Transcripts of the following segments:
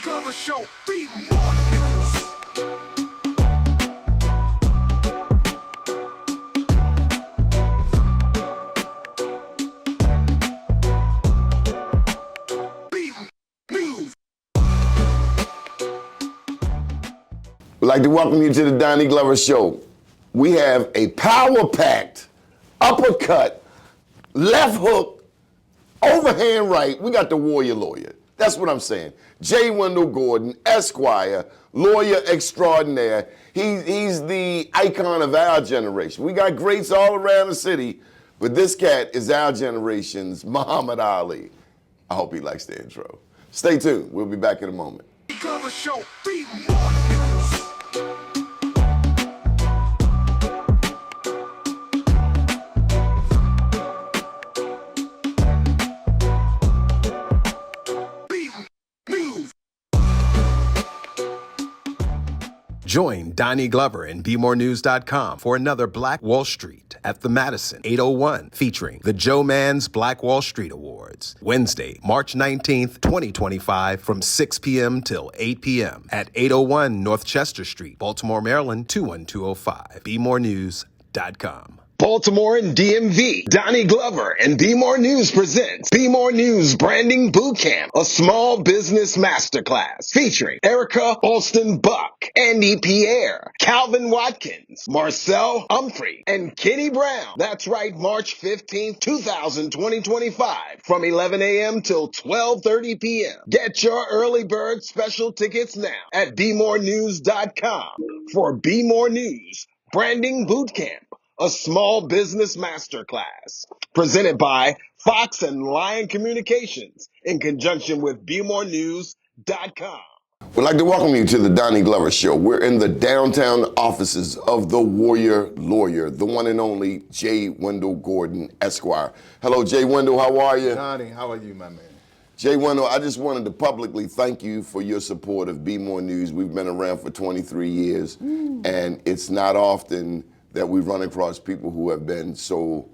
Cover show, BMoreNews. We'd like to welcome you to the Donnie Glover Show. We have a power-packed, uppercut, left hook, overhand right. We got the warrior lawyer. That's what I'm saying. J. Wyndal Gordon, Esquire, lawyer extraordinaire. He's the icon of our generation. We got greats all around the city, but this cat is our generation's Muhammad Ali. I hope he likes the intro. Stay tuned. We'll be back in a moment. Cover show, BMoreNews. Join Donnie Glover and BMoreNews.com for another Black Wall Street at the Madison 801, featuring the Joe Mann's Black Wall Street Awards, Wednesday, March 19th, 2025, from 6 p.m. till 8 p.m. at 801 North Chester Street, Baltimore, Maryland, 21205. BMoreNews.com. Baltimore and DMV, Donnie Glover and BMoreNews presents BMoreNews Branding Bootcamp, a small business masterclass featuring Erica Alston Buck, Andy Pierre, Calvin Watkins, Marcel Humphrey, and Kenny Brown. That's right, March 15th, 2025, from 11 a.m. till 12:30 p.m. Get your early bird special tickets now at BMoreNews.com for BMoreNews Branding Bootcamp, a small business masterclass presented by Fox and Lion Communications in conjunction with BMoreNews.com. We'd like to welcome you to the Donnie Glover Show. We're in the downtown offices of the warrior lawyer, the one and only J. Wyndal Gordon, Esquire. Hello, J. Wyndal, how are you? Donnie, how are you, my man? J. Wyndal, I just wanted to publicly thank you for your support of BMoreNews. We've been around for 23 years, and it's not often that we run across people who have been so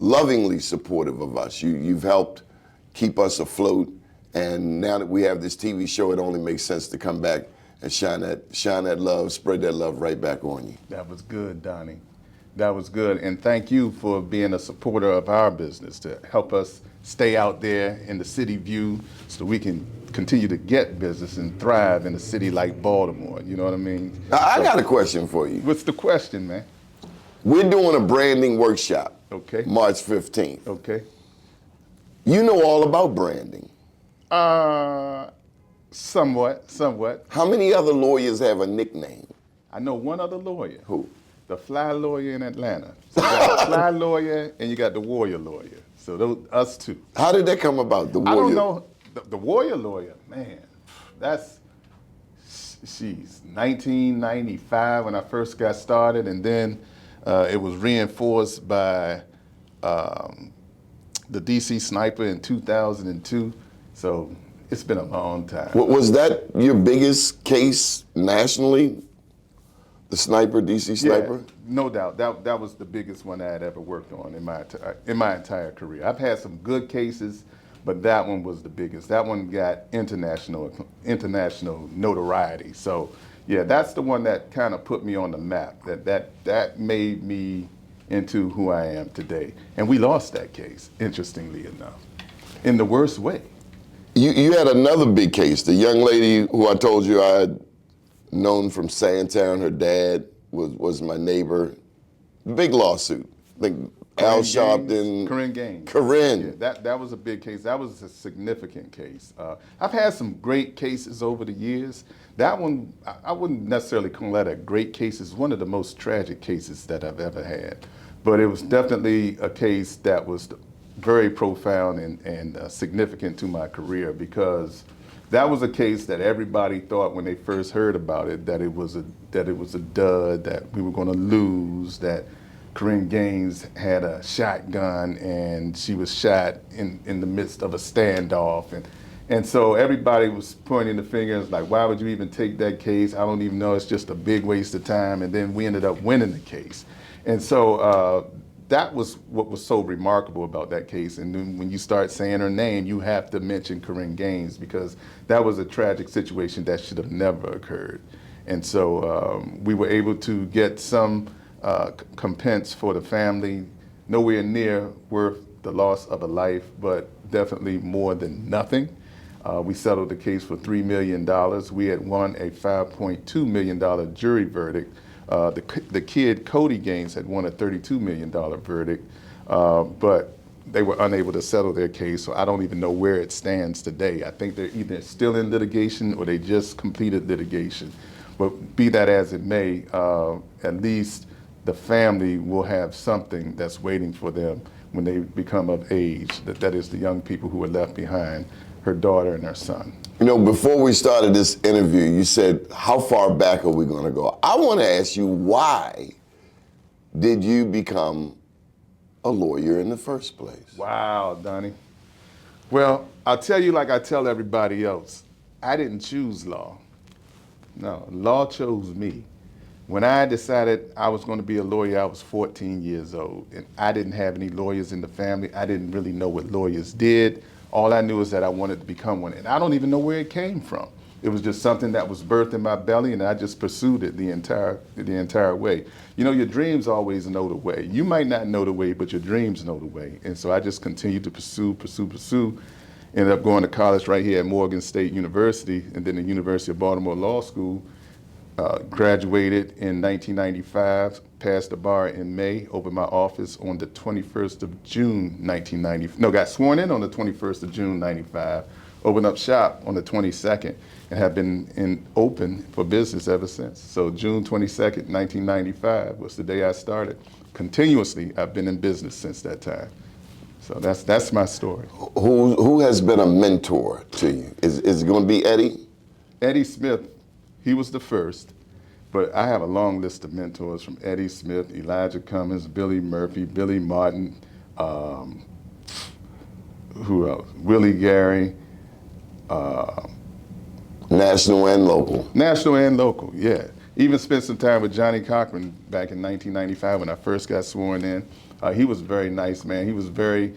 lovingly supportive of us. You've helped keep us afloat, and now that we have this TV show, it only makes sense to come back and shine that love, spread that love right back on you. That was good, Donnie. That was good, and thank you for being a supporter of our business to help us stay out there in the city view so we can continue to get business and thrive in a city like Baltimore, you know what I mean? I got a question for you. What's the question, man? We're doing a branding workshop, Okay. March 15th. Okay. You know all about branding. Somewhat. How many other lawyers have a nickname? I know one other lawyer. Who? The fly lawyer in Atlanta. So you got the fly lawyer and you got the warrior lawyer. So those, us two. How did that come about, the warrior? I don't know. The warrior lawyer, man, she's 1995 when I first got started, and then it was reinforced by the DC sniper in 2002. So it's been a long time. Was that your biggest case nationally? The sniper, DC sniper? Yeah, no doubt. That was the biggest one I had ever worked on in my entire career. I've had some good cases, but that one was the biggest. That one got international notoriety. So yeah, that's the one that kind of put me on the map. That made me into who I am today. And we lost that case, interestingly enough, in the worst way. You had another big case. The young lady who I told you I had known from Sandtown, her dad was my neighbor. Big lawsuit. I think Al Sharpton. Corinne Gaines. Corinne. Yeah, that was a big case. That was a significant case. I've had some great cases over the years. That one, I wouldn't necessarily call that a great case. It's one of the most tragic cases that I've ever had. But it was definitely a case that was very profound and significant to my career, because that was a case that everybody thought when they first heard about it that it was a dud, that we were going to lose, that Corinne Gaines had a shotgun and she was shot in the midst of a standoff, and so everybody was pointing the fingers like, why would you even take that case? I don't even know, it's just a big waste of time. And then we ended up winning the case. And so that was what was so remarkable about that case. And then when you start saying her name, you have to mention Corinne Gaines, because that was a tragic situation that should have never occurred. And so we were able to get some compense for the family, nowhere near worth the loss of a life, but definitely more than nothing. We settled the case for $3 million. We had won a $5.2 million jury verdict. The kid, Cody Gaines, had won a $32 million verdict, but they were unable to settle their case, so I don't even know where it stands today. I think they're either still in litigation or they just completed litigation. But be that as it may, at least the family will have something that's waiting for them when they become of age. That is the young people who were left behind, her daughter and her son. You know, before we started this interview, you said, how far back are we going to go? I want to ask you, why did you become a lawyer in the first place? Wow, Donnie. Well, I'll tell you like I tell everybody else, I didn't choose law. No, law chose me. When I decided I was going to be a lawyer, I was 14 years old, and I didn't have any lawyers in the family. I didn't really know what lawyers did. All I knew is that I wanted to become one, and I don't even know where it came from. It was just something that was birthed in my belly, and I just pursued it the entire way. You know, your dreams always know the way. You might not know the way, but your dreams know the way. And so I just continued to pursue. Ended up going to college right here at Morgan State University, and then the University of Baltimore Law School. Graduated in 1995, passed the bar in May, opened my office on the 21st of June 1990. No, got sworn in on the 21st of June 95, opened up shop on the 22nd, and have been open for business ever since. So June 22nd, 1995 was the day I started. Continuously, I've been in business since that time. So that's my story. Who has been a mentor to you? Is it going to be Eddie? Eddie Smith. He was the first, but I have a long list of mentors, from Eddie Smith, Elijah Cummings, Billy Murphy, Billy Martin, who else? Willie Gary. National and local. National and local, yeah. Even spent some time with Johnny Cochran back in 1995 when I first got sworn in. He was a very nice man. He was very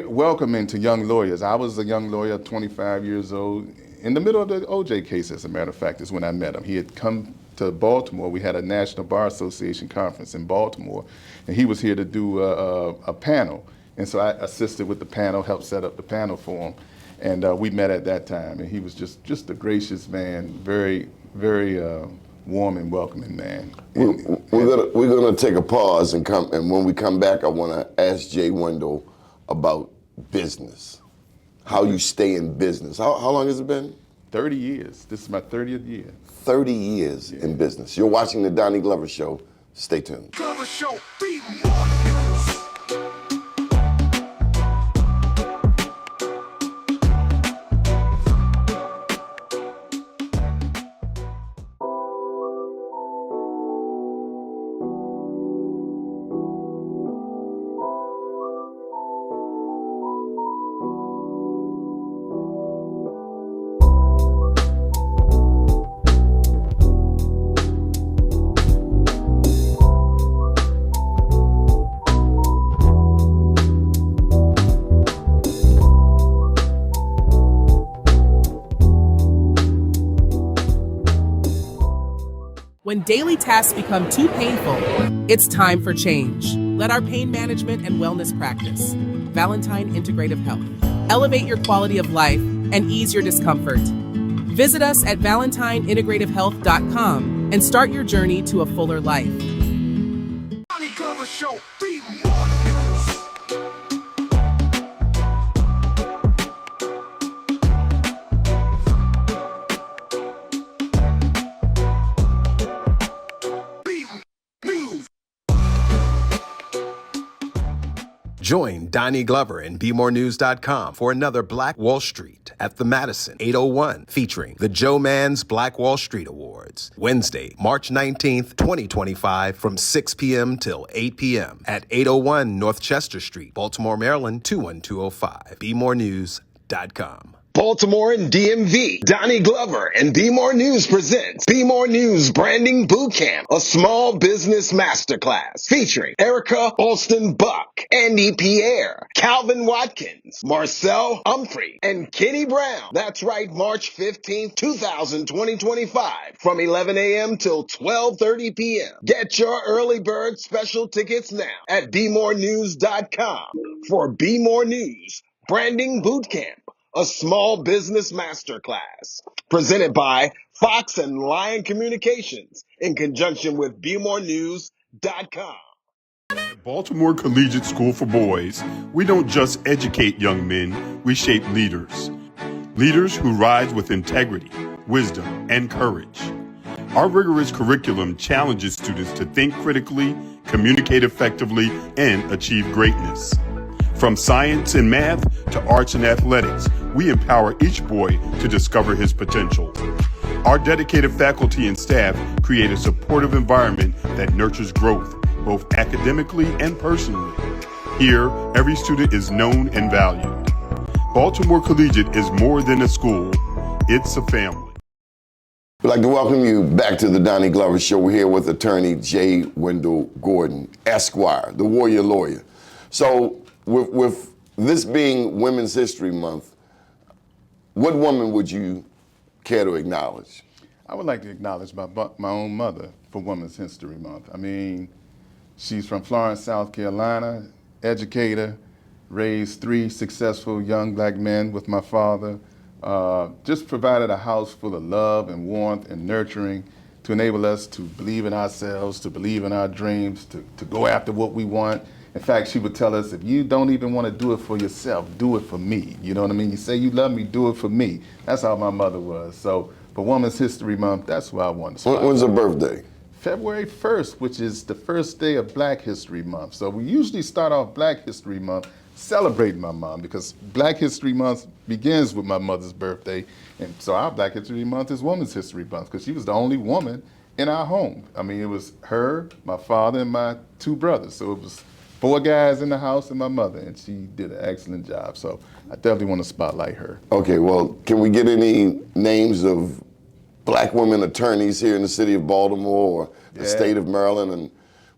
welcoming to young lawyers. I was a young lawyer, 25 years old. In the middle of the OJ case, as a matter of fact, is when I met him. He had come to Baltimore. We had a National Bar Association conference in Baltimore, and he was here to do a panel. And so I assisted with the panel, helped set up the panel for him. And we met at that time, and he was just a gracious man, very, very warm and welcoming man. We're gonna take a pause and when we come back, I want to ask Jay Wyndal about business. How you stay in business. How long has it been? 30 years. This is my 30th year. 30 years in business. You're watching the Donnie Glover Show. Stay tuned. Glover Show, BMoreNews. When daily tasks become too painful, it's time for change. Let our pain management and wellness practice, Valentine Integrative Health, elevate your quality of life and ease your discomfort. Visit us at ValentineIntegrativeHealth.com and start your journey to a fuller life. Donnie Glover Show, BMoreNews. Join Donnie Glover and BMoreNews.com for another Black Wall Street at the Madison 801, featuring the Joe Mann's Black Wall Street Awards, Wednesday, March 19th, 2025, from 6 p.m. till 8 p.m. at 801 North Chester Street, Baltimore, Maryland, 21205. BMoreNews.com. Baltimore and DMV, Donnie Glover and BMoreNews presents BMoreNews Branding Bootcamp, a small business masterclass featuring Erica Alston Buck, Andy Pierre, Calvin Watkins, Marcel Humphrey, and Kenny Brown. That's right, March 15th, 2025, from 11 a.m. till 12:30 p.m. Get your early bird special tickets now at BMoreNews.com for BMoreNews Branding Bootcamp, a small business masterclass presented by Fox and Lion Communications in conjunction with BMoreNews.com. At Baltimore Collegiate School for Boys, we don't just educate young men, we shape leaders. Leaders who rise with integrity, wisdom, and courage. Our rigorous curriculum challenges students to think critically, communicate effectively, and achieve greatness. From science and math to arts and athletics, we empower each boy to discover his potential. Our dedicated faculty and staff create a supportive environment that nurtures growth, both academically and personally. Here, every student is known and valued. Baltimore Collegiate is more than a school, it's a family. We'd like to welcome you back to the Donnie Glover Show. We're here with attorney J. Wyndal Gordon, Esquire, the warrior lawyer. So with this being Women's History Month, what woman would you care to acknowledge? I would like to acknowledge my own mother for Women's History Month. I mean, she's from Florence, South Carolina, educator, raised 3 successful young black men with my father, just provided a house full of love and warmth and nurturing to enable us to believe in ourselves, to believe in our dreams, to go after what we want. In fact, she would tell us, if you don't even want to do it for yourself, do it for me. You know what I mean? You say you love me, do it for me. That's how my mother was. So for Women's History Month, that's what I want to spotlight. When's her birthday? February 1st, which is the first day of Black History Month. So we usually start off Black History Month celebrating my mom, because Black History Month begins with my mother's birthday. And so our Black History Month is Women's History Month, because she was the only woman in our home. I mean, it was her, my father, and my 2 brothers. So it was 4 guys in the house and my mother, and she did an excellent job. So I definitely want to spotlight her. Okay, well, can we get any names of black women attorneys here in the city of Baltimore or the state of Maryland? And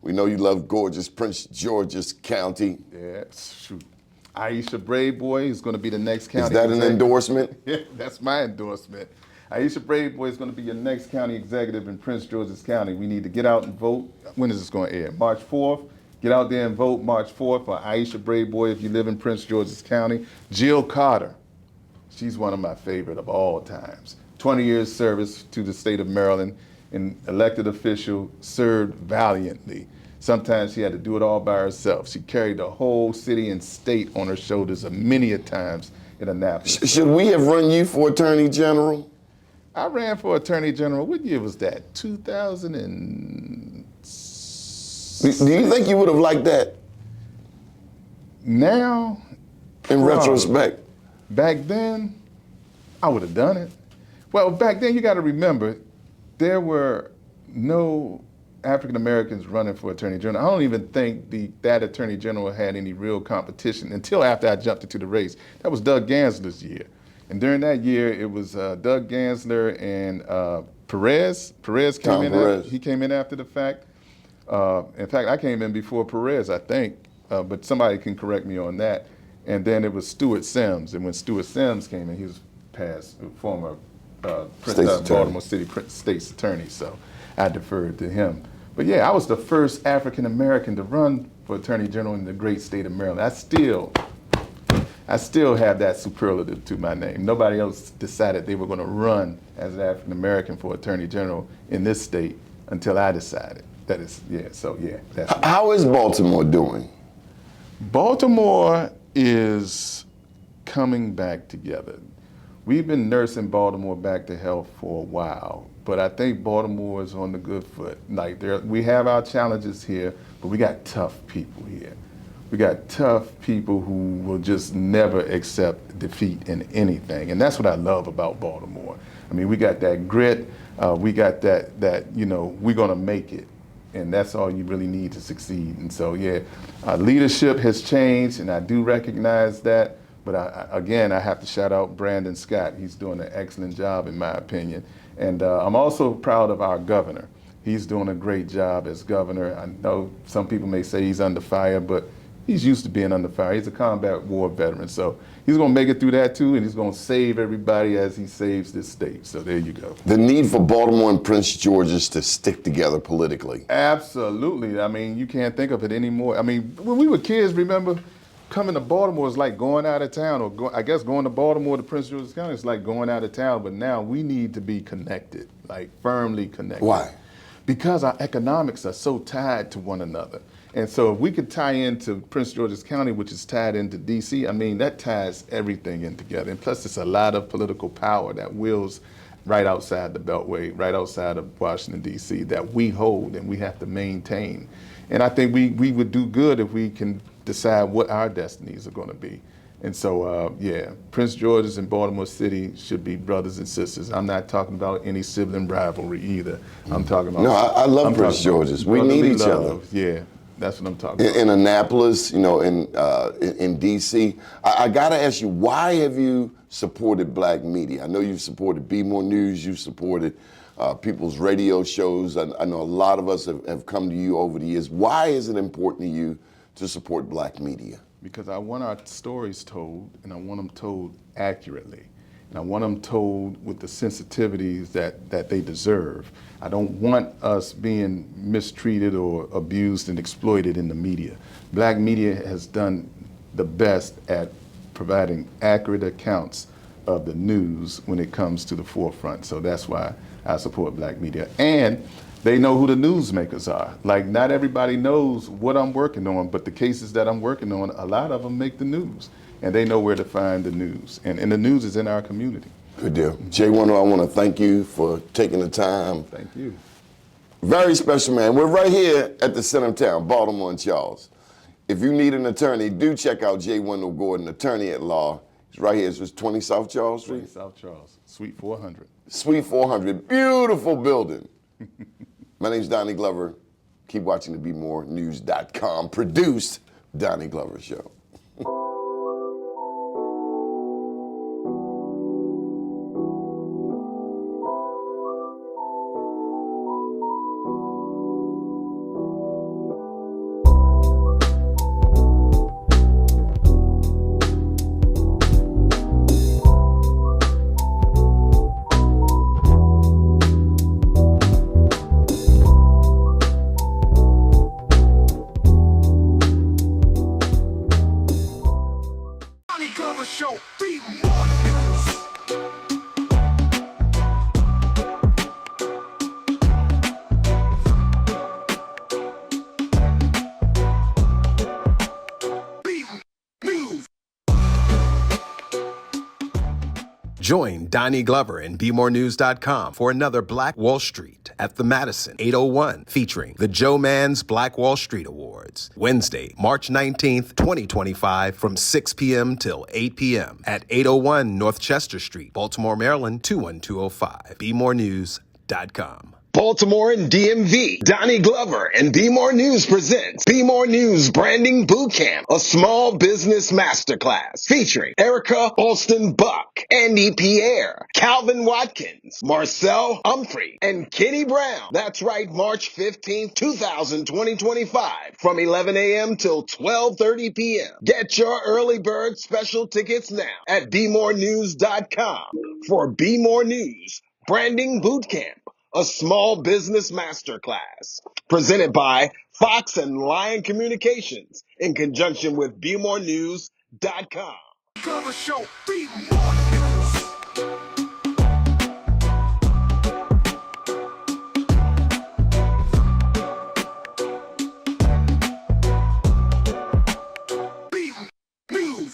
we know you love gorgeous Prince George's County. Yeah, shoot. Aisha Braveboy is going to be the next county. Is that an endorsement? Yeah, that's my endorsement. Aisha Braveboy is going to be your next county executive in Prince George's County. We need to get out and vote. When is this going to air? March 4th. Get out there and vote March 4th for Aisha Braveboy if you live in Prince George's County. Jill Carter, she's one of my favorite of all times. 20 years service to the state of Maryland, an elected official, served valiantly. Sometimes she had to do it all by herself. She carried the whole city and state on her shoulders many a times in Annapolis. Should we have run you for Attorney General? I ran for Attorney General. What year was that? 2006. Do you think you would have liked that? Now, in retrospect. Back then, I would have done it. Well, back then, you got to remember, there were no African Americans running for Attorney General. I don't even think that Attorney General had any real competition until after I jumped into the race. That was Doug Gansler's year. And during that year, it was Doug Gansler and Perez. Perez came in. He came in after the fact. In fact, I came in before Perez, I think, but somebody can correct me on that. And then it was Stuart Sims. And when Stuart Sims came in, he was past former Baltimore City State's Attorney, so I deferred to him. But yeah, I was the first African American to run for Attorney General in the great state of Maryland. I still have that superlative to my name. Nobody else decided they were going to run as an African American for Attorney General in this state until I decided. That is, yeah, so yeah. That's How is Baltimore doing? Baltimore is coming back together. We've been nursing Baltimore back to health for a while, but I think Baltimore is on the good foot. Like, we have our challenges here, but we got tough people here. We got tough people who will just never accept defeat in anything, and that's what I love about Baltimore. I mean, we got that grit, we got that you know, we're gonna make it. And that's all you really need to succeed. And so, yeah, leadership has changed, and I do recognize that. But again, I have to shout out Brandon Scott. He's doing an excellent job, in my opinion. And I'm also proud of our governor. He's doing a great job as governor. I know some people may say he's under fire, but he's used to being under fire. He's a combat war veteran, so he's going to make it through that too, and he's going to save everybody as he saves this state. So there you go. The need for Baltimore and Prince George's to stick together politically. Absolutely. I mean, you can't think of it anymore. I mean, when we were kids, remember, coming to Baltimore is like going out of town, or I guess going to Baltimore to Prince George's County is like going out of town, but now we need to be connected, like firmly connected. Why? Because our economics are so tied to one another. And so if we could tie into Prince George's County, which is tied into DC, I mean, that ties everything in together. And plus, it's a lot of political power that wheels right outside the Beltway, right outside of Washington, DC, that we hold and we have to maintain. And I think we would do good if we can decide what our destinies are going to be. And so, yeah, Prince George's and Baltimore City should be brothers and sisters. I'm not talking about any sibling rivalry either. I'm talking about... No, I love Prince George's. We need each other. Yeah, that's what I'm talking about. In Annapolis, you know, in D.C., I got to ask you, why have you supported black media? I know you've supported BMoreNews, you've supported people's radio shows. I know a lot of us have come to you over the years. Why is it important to you to support black media? Because I want our stories told, and I want them told accurately. And I want them told with the sensitivities that they deserve. I don't want us being mistreated or abused and exploited in the media. Black media has done the best at providing accurate accounts of the news when it comes to the forefront. So that's why I support black media. And they know who the newsmakers are. Like, not everybody knows what I'm working on, but the cases that I'm working on, a lot of them make the news. And they know where to find the news. And the news is in our community. Good deal. Jay Wyndal, I want to thank you for taking the time. Thank you. Very special man. We're right here at the center of town, Baltimore and Charles. If you need an attorney, do check out Jay Wyndal Gordon, attorney at law. He's right here. It's just 20 South Charles Street? 20 South Charles, Suite 400. Suite 400, beautiful building. My name's Donnie Glover. Keep watching the BMoreNews.com produced Donnie Glover Show. Donnie Glover Show, be more news. Be news. Join Donnie Glover and BMoreNews.com for another Black Wall Street at the Madison 801, featuring the Joe Mann's Black Wall Street Awards, Wednesday, March 19th, 2025, from 6 p.m. till 8 p.m. at 801 North Chester Street, Baltimore, Maryland, 21205. BMoreNews.com. Baltimore and DMV, Donnie Glover and Be More News presents Be More News Branding Bootcamp, a small business masterclass featuring Erica Alston Buck, Andy Pierre, Calvin Watkins, Marcel Humphrey, and Kenny Brown. That's right, March 15th, 2025, from 11 a.m. till 12:30 p.m. Get your early bird special tickets now at BMoreNews.com for Be More News Branding Bootcamp, a small business masterclass presented by Fox and Lion Communications in conjunction with BMoreNews.com. Glover Show, be more news. Be news.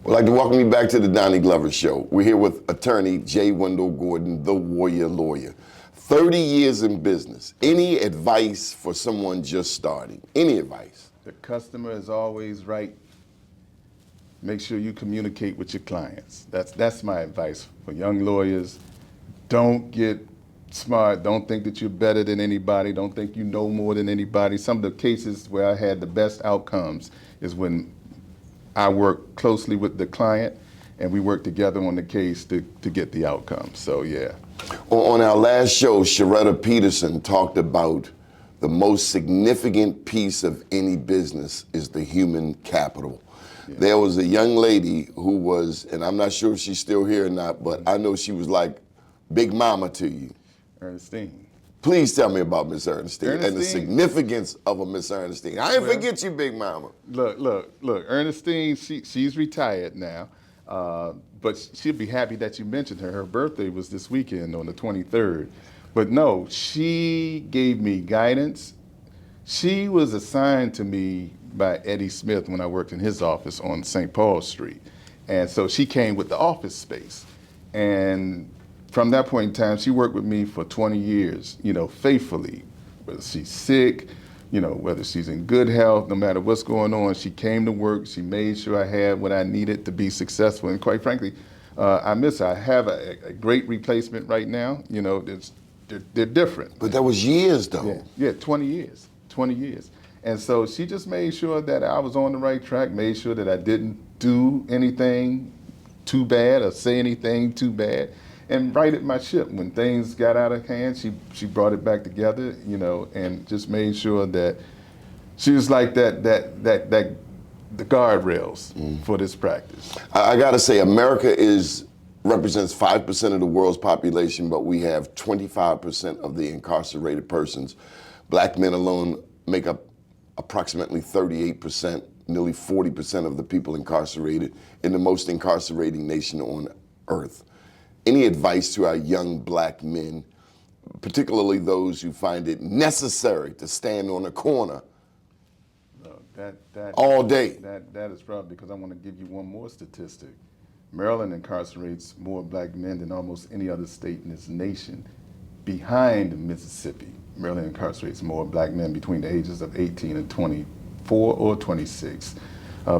I'd like to welcome you back to the Donnie Glover Show. We're here with attorney Jay Wyndal Gordon, the Warrior Lawyer. 30 years in business. Any advice for someone just starting? Any advice? The customer is always right. Make sure you communicate with your clients. That's my advice for young lawyers. Don't get smart. Don't think that you're better than anybody. Don't think you know more than anybody. Some of the cases where I had the best outcomes is when I work closely with the client and we work together on the case to get the outcome. So yeah. On our last show, Sharetta Peterson talked about the most significant piece of any business is the human capital. Yeah. There was a young lady who was, and I'm not sure if she's still here or not, but I know she was like Big Mama to you. Ernestine. Please tell me about Miss Ernestine and the significance of a Miss Ernestine. I didn't forget you, Big Mama. Look, Ernestine, she's retired now, but she'll be happy that you mentioned her. Her birthday was this weekend on the 23rd. But no, she gave me guidance. She was assigned to me by Eddie Smith when I worked in his office on St. Paul Street. And so she came with the office space. And from that point in time, she worked with me for 20 years, faithfully. Whether she's sick, whether she's in good health, no matter what's going on, she came to work. She made sure I had what I needed to be successful. And quite frankly, I miss her. I have a great replacement right now. They're different. But that was years, though. Yeah, 20 years. And so she just made sure that I was on the right track, made sure that I didn't do anything too bad or say anything too bad, and righted my ship. When things got out of hand, she brought it back together, and just made sure that she was like the guardrails for this practice. I gotta say, America represents 5% of the world's population, but we have 25% of the incarcerated persons. Black men alone make up approximately 38%, nearly 40% of the people incarcerated in the most incarcerating nation on earth. Any advice to our young black men, particularly those who find it necessary to stand on a corner all day? That is probably because I want to give you one more statistic. Maryland incarcerates more black men than almost any other state in this nation. Behind Mississippi, Maryland incarcerates more black men between the ages of 18 and 24 or 26.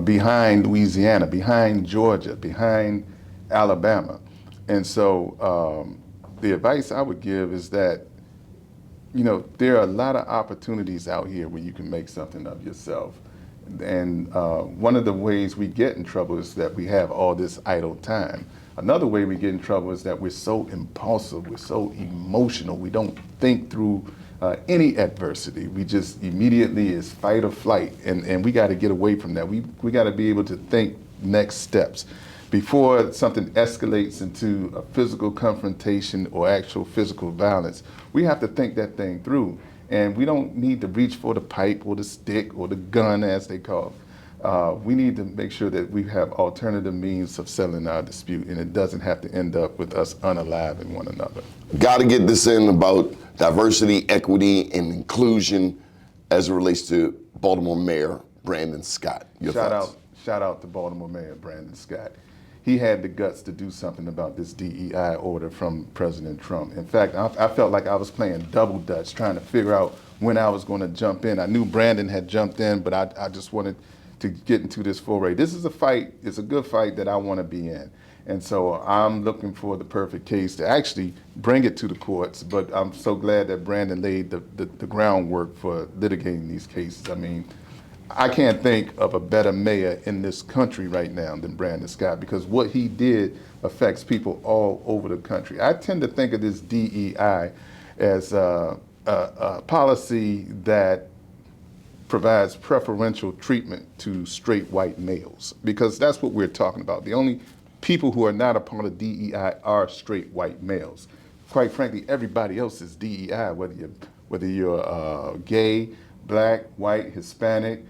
Behind Louisiana, behind Georgia, behind Alabama. And so the advice I would give is that, there are a lot of opportunities out here where you can make something of yourself. And one of the ways we get in trouble is that we have all this idle time. Another way we get in trouble is that we're so impulsive, we're so emotional, we don't think through any adversity. We just immediately is fight or flight, and we got to get away from that. We got to be able to think next steps. Before something escalates into a physical confrontation or actual physical violence, we have to think that thing through. And we don't need to reach for the pipe or the stick or the gun, as they call it. We need to make sure that we have alternative means of settling our dispute, and it doesn't have to end up with us unaliving one another. Got to get this in about diversity, equity, and inclusion as it relates to Baltimore Mayor Brandon Scott. Your thoughts? Shout out to Baltimore Mayor Brandon Scott. He had the guts to do something about this DEI order from President Trump. In fact, I felt like I was playing double dutch, trying to figure out when I was going to jump in. I knew Brandon had jumped in, but I just wanted to get into this foray. This is a fight, it's a good fight that I want to be in. And so I'm looking for the perfect case to actually bring it to the courts, but I'm so glad that Brandon laid the groundwork for litigating these cases. I mean, I can't think of a better mayor in this country right now than Brandon Scott, because what he did affects people all over the country. I tend to think of this DEI as a policy that provides preferential treatment to straight white males, because that's what we're talking about. The only people who are not a part of DEI are straight white males. Quite frankly, everybody else is DEI, whether you're gay, black, white, Hispanic,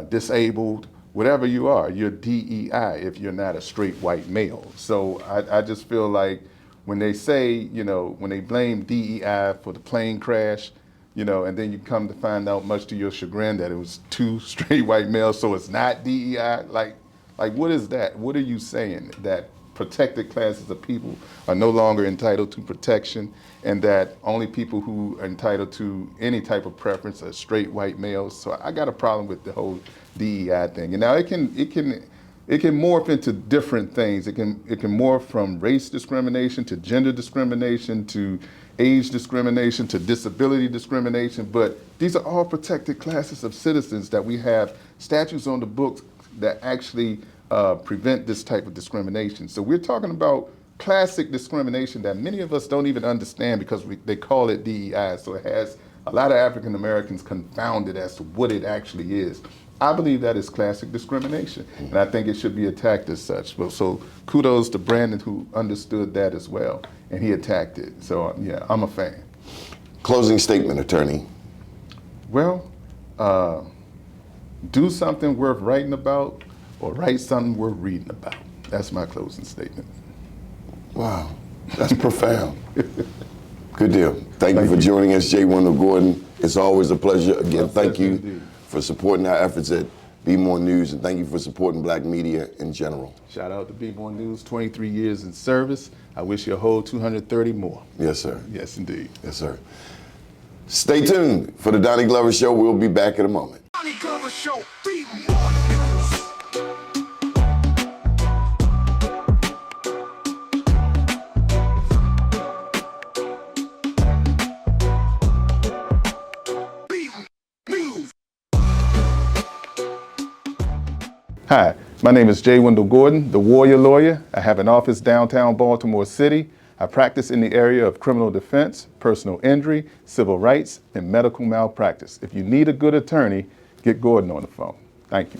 disabled, whatever you are, you're DEI if you're not a straight white male. So I just feel like when they say, when they blame DEI for the plane crash, and then you come to find out, much to your chagrin, that it was two straight white males, so it's not DEI. Like what is that? What are you saying? That protected classes of people are no longer entitled to protection, and that only people who are entitled to any type of preference are straight white males? So I got a problem with the whole DEI thing. And now it can it can morph into different things. It can morph from race discrimination to gender discrimination to age discrimination to disability discrimination. But these are all protected classes of citizens that we have statutes on the books that actually prevent this type of discrimination. So we're talking about classic discrimination that many of us don't even understand because they call it DEI. So it has a lot of African Americans confounded as to what it actually is. I believe that is classic discrimination, and I think it should be attacked as such. So kudos to Brandon, who understood that as well, and he attacked it. So yeah, I'm a fan. Closing statement, attorney. Well, do something worth writing about, or write something worth reading about. That's my closing statement. Wow, that's profound. Good deal. Thank you for joining us, J. Wyndal Gordon. It's always a pleasure. Again, thank you indeed for supporting our efforts at BMoreNews, and thank you for supporting black media in general. Shout out to BMoreNews, 23 years in service. I wish you a whole 230 more. Yes, sir. Yes, indeed. Yes, sir. Stay tuned for the Donnie Glover Show. We'll be back in a moment. Donnie Glover Show, BMoreNews. Hi, my name is J. Wyndal Gordon, the Warrior Lawyer. I have an office downtown Baltimore City. I practice in the area of criminal defense, personal injury, civil rights, and medical malpractice. If you need a good attorney, get Gordon on the phone. Thank you.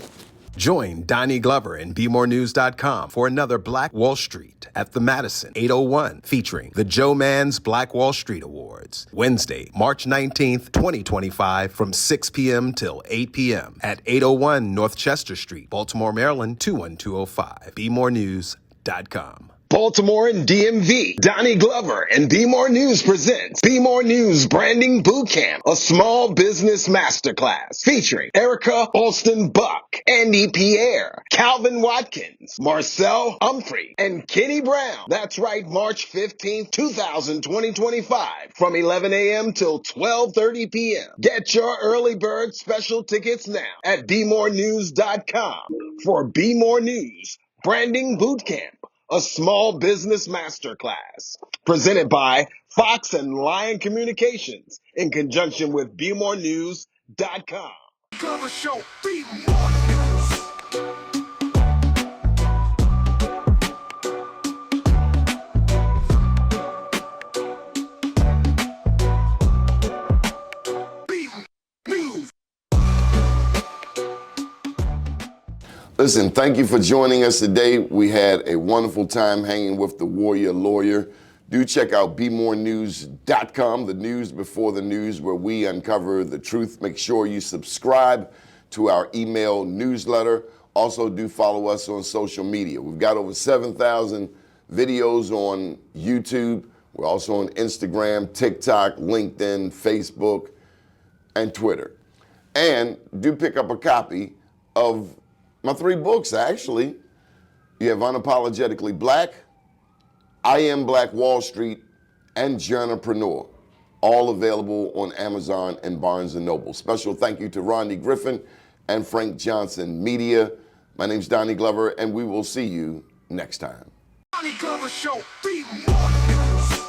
Join Donnie Glover and BMoreNews.com for another Black Wall Street at the Madison 801, featuring the Joe Mann's Black Wall Street Awards, Wednesday, March 19th, 2025, from 6 p.m. till 8 p.m. at 801 North Chester Street, Baltimore, Maryland, 21205. BMoreNews.com. Baltimore and DMV, Donnie Glover and BMoreNews presents BMoreNews Branding Bootcamp, a small business masterclass featuring Erica Alston Buck, Andy Pierre, Calvin Watkins, Marcel Humphrey, and Kenny Brown. That's right, March 15th, 2025, from 11 a.m. till 12:30 p.m. Get your early bird special tickets now at BMoreNews.com for BMoreNews Branding Bootcamp, a small business masterclass presented by Fox and Lion Communications in conjunction with BMoreNews.com. Glover Show, BMoreNews. Listen, thank you for joining us today. We had a wonderful time hanging with the Warrior Lawyer. Do check out BMoreNews.com, the news before the news, where we uncover the truth. Make sure you subscribe to our email newsletter. Also, do follow us on social media. We've got over 7,000 videos on YouTube. We're also on Instagram, TikTok, LinkedIn, Facebook, and Twitter. And do pick up a copy of my 3 books, actually. You have Unapologetically Black, I Am Black Wall Street, and Journalpreneur, all available on Amazon and Barnes & Noble. Special thank you to Rodney Griffin and Frank Johnson Media. My name's Donnie Glover, and we will see you next time. Donnie Glover Show, BMoreNews.